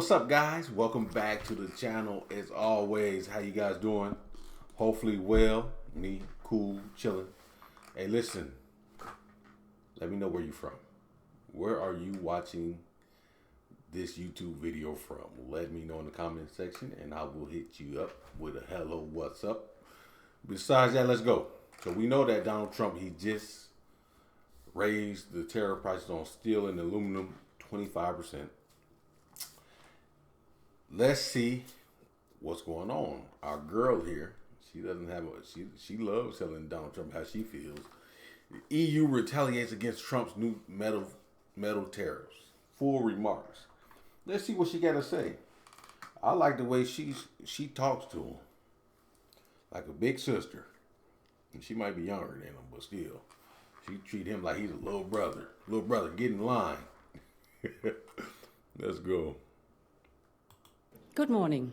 What's up, guys? Welcome back to the channel. As always, how you guys doing? Hopefully well. Me, cool, chilling. Hey, listen. Let me know where you're from. Where are you watching this YouTube video from? Let me know in the comment section, and I will hit you up with a hello, what's up? Besides that, let's go. So we know that Donald Trump, he just raised the tariff prices on steel and aluminum 25%. Let's see what's going on. Our girl here, she doesn't have she loves telling Donald Trump how she feels. The EU retaliates against Trump's new metal tariffs. Full remarks. Let's see what she got to say. I like the way she talks to him, like a big sister. And she might be younger than him, but still, she treat him like he's a little brother. Little brother, get in line. Let's go. Good morning.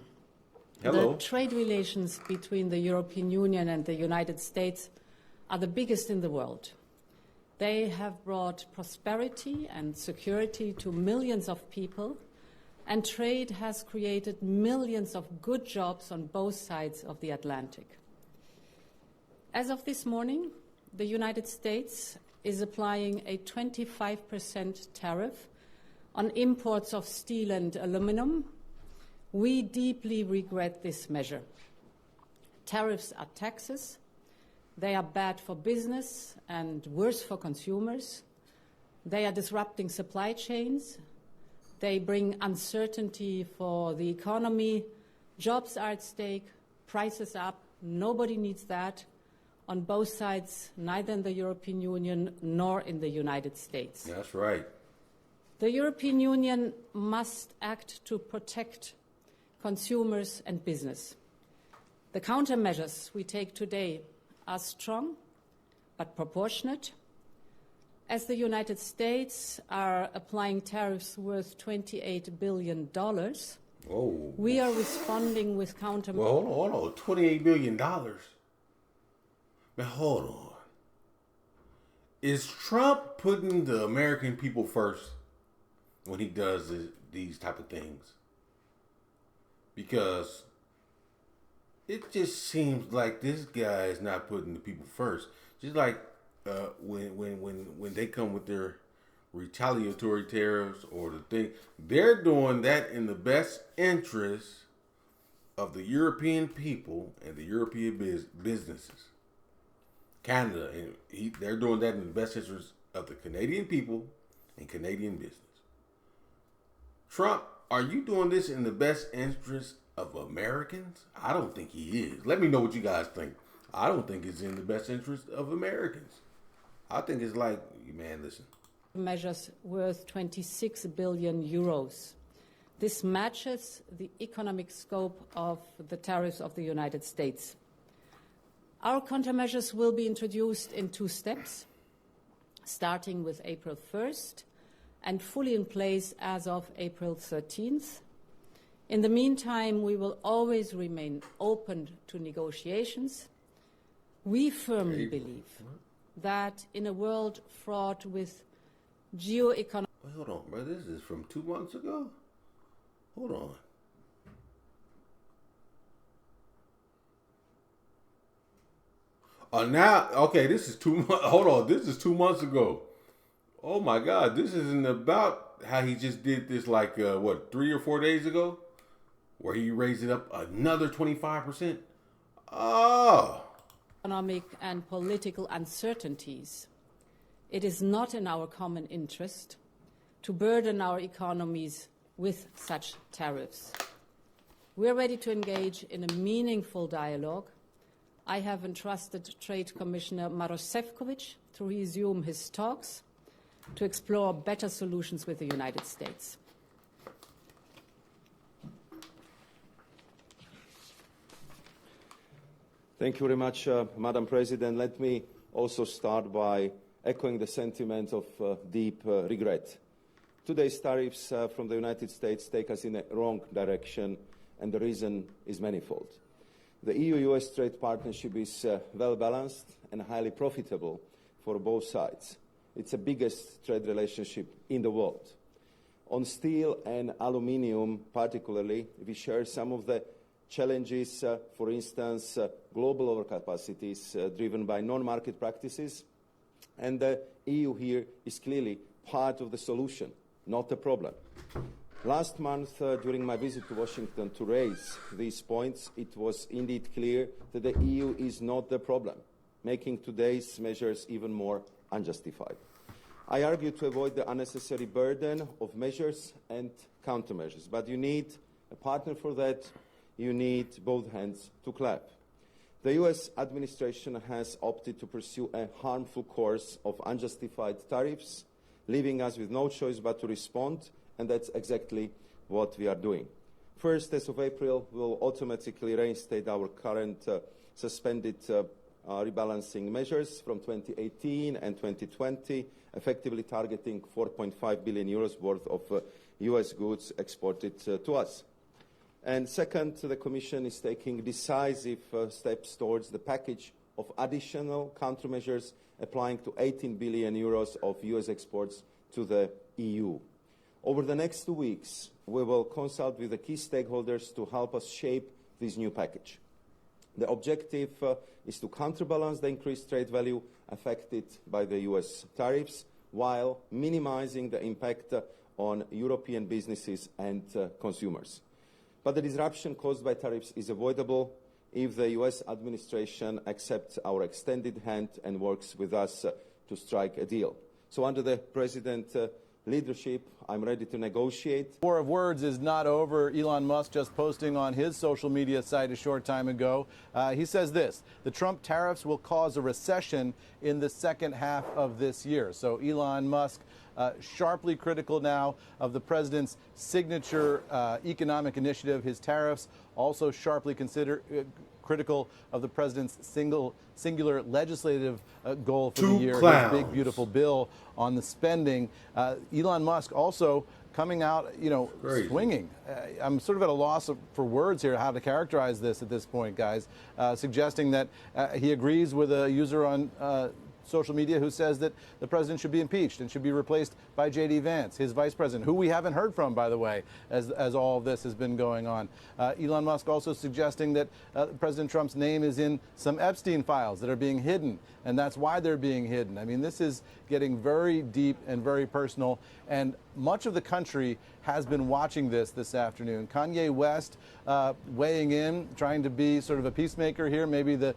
Hello. The trade relations between the European Union and the United States are the biggest in the world. They have brought prosperity and security to millions of people, and trade has created millions of good jobs on both sides of the Atlantic. As of this morning, the United States is applying a 25% tariff on imports of steel and aluminum. We deeply regret this measure. Tariffs are taxes. They are bad for business and worse for consumers. They are disrupting supply chains. They bring uncertainty for the economy. Jobs are at stake, prices up. Nobody needs that on both sides, neither in the European Union nor in the United States. That's right. The European Union must act to protect consumers and business. The countermeasures we take today are strong but proportionate. As the United States are applying tariffs worth $28 billion, we are responding with countermeasures. Well, hold on. $28 billion. Now, hold on. Is Trump putting the American people first when he does these type of things? Because it just seems like this guy is not putting the people first. Just like when they come with their retaliatory tariffs or the thing, they're doing that in the best interest of the European people and the European businesses. Canada, and they're doing that in the best interest of the Canadian people and Canadian business. Trump, are you doing this in the best interest of Americans? I don't think he is. Let me know what you guys think. I don't think it's in the best interest of Americans. I think it's like, man, listen. Measures worth 26 billion euros. This matches the economic scope of the tariffs of the United States. Our countermeasures will be introduced in 2 steps, starting with April 1st and fully in place as of April 13th. In the meantime, we will always remain open to negotiations. We firmly believe that in a world fraught with geoeconomic... Wait, hold on, bro. This is from 2 months ago? Hold on. Now, okay, this is 2 months. Hold on, this is 2 months ago. Oh my God, this isn't about how he just did this like, 3 or 4 days ago? Where he raised it up another 25%? Oh. Economic and political uncertainties. It is not in our common interest to burden our economies with such tariffs. We are ready to engage in a meaningful dialogue. I have entrusted Trade Commissioner Maroš Šefčovič to resume his talks to explore better solutions with the United States. Thank you very much, Madam President. Let me also start by echoing the sentiment of deep regret. Today's tariffs from the United States take us in a wrong direction, and the reason is manifold. The EU-US trade partnership is well-balanced and highly profitable for both sides. It's the biggest trade relationship in the world. On steel and aluminium particularly, we share some of the challenges, for instance, global overcapacities driven by non-market practices. And the EU here is clearly part of the solution, not the problem. Last month, during my visit to Washington to raise these points, it was indeed clear that the EU is not the problem, making today's measures even more unjustified. I argue to avoid the unnecessary burden of measures and countermeasures, but you need a partner for that. You need both hands to clap. The US administration has opted to pursue a harmful course of unjustified tariffs, leaving us with no choice but to respond, and that's exactly what we are doing. First, as of April, we'll automatically reinstate our current suspended rebalancing measures from 2018 and 2020, effectively targeting 4.5 billion euros worth of US goods exported to us. And second, the Commission is taking decisive steps towards the package of additional countermeasures applying to 18 billion euros of US exports to the EU. Over the next 2 weeks, we will consult with the key stakeholders to help us shape this new package. The objective is to counterbalance the increased trade value affected by the US tariffs while minimizing the impact on European businesses and consumers. But the disruption caused by tariffs is avoidable if the US administration accepts our extended hand and works with us to strike a deal. So under the President's leadership, I'm ready to negotiate. War of words is not over. Elon Musk just posting on his social media site a short time ago. He says this: the Trump tariffs will cause a recession in the second half of this year. So Elon Musk sharply critical now of the president's signature economic initiative, his tariffs. Also sharply critical of the president's singular legislative goal for the year, his big beautiful bill on the spending. Elon Musk also coming out, swinging. I'm sort of at a loss for words here, how to characterize this at this point, guys, suggesting that he agrees with a user on social media who says that the president should be impeached and should be replaced by J.D. Vance, his vice president, who we haven't heard from, by the way, as all of this has been going on. Elon Musk also suggesting that President Trump's name is in some Epstein files that are being hidden, and that's why they're being hidden. I mean, this is getting very deep and very personal, and much of the country has been watching this afternoon. Kanye West weighing in, trying to be sort of a peacemaker here, maybe the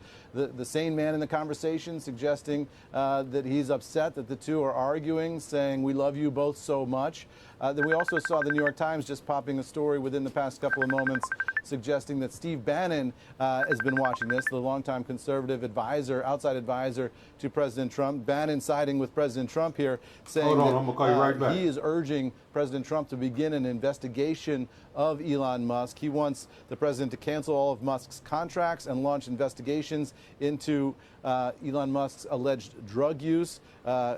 sane man in the conversation, suggesting that he's upset that the two are arguing, saying we love you both so much. Then we also saw the New York Times just popping a story within the past couple of moments suggesting that Steve Bannon has been watching this, the longtime conservative advisor, outside advisor to President Trump. Bannon siding with President Trump here, saying that he is urging President Trump to begin an investigation of Elon Musk. He wants the president to cancel all of Musk's contracts and launch investigations into Elon Musk's alleged drug use,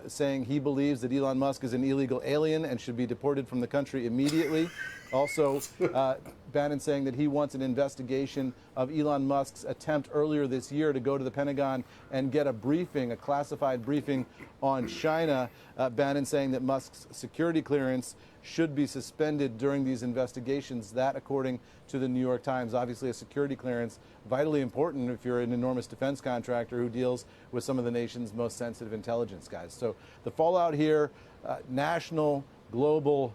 saying he believes that Elon Musk is an illegal alien and should be deported from the country immediately. Also, Bannon saying that he wants an investigation of Elon Musk's attempt earlier this year to go to the Pentagon and get a briefing, a classified briefing on China. Bannon saying that Musk's security clearance should be suspended during these investigations. That, according to the New York Times, obviously a security clearance, vitally important if you're an enormous defense contractor who deals with some of the nation's most sensitive intelligence guys. So the fallout here, national, global,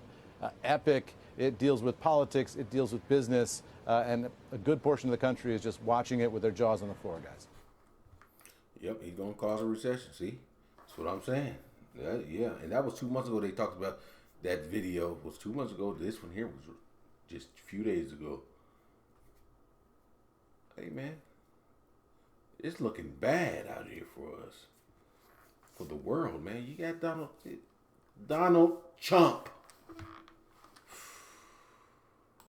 epic. It deals with politics, it deals with business, and a good portion of the country is just watching it with their jaws on the floor, guys. Yep, he's going to cause a recession, see? That's what I'm saying. Yeah, and that was 2 months ago they talked about that video. Was 2 months ago. This one here was just a few days ago. Hey, man, it's looking bad out here for us. For the world, man. You got Donald Trump.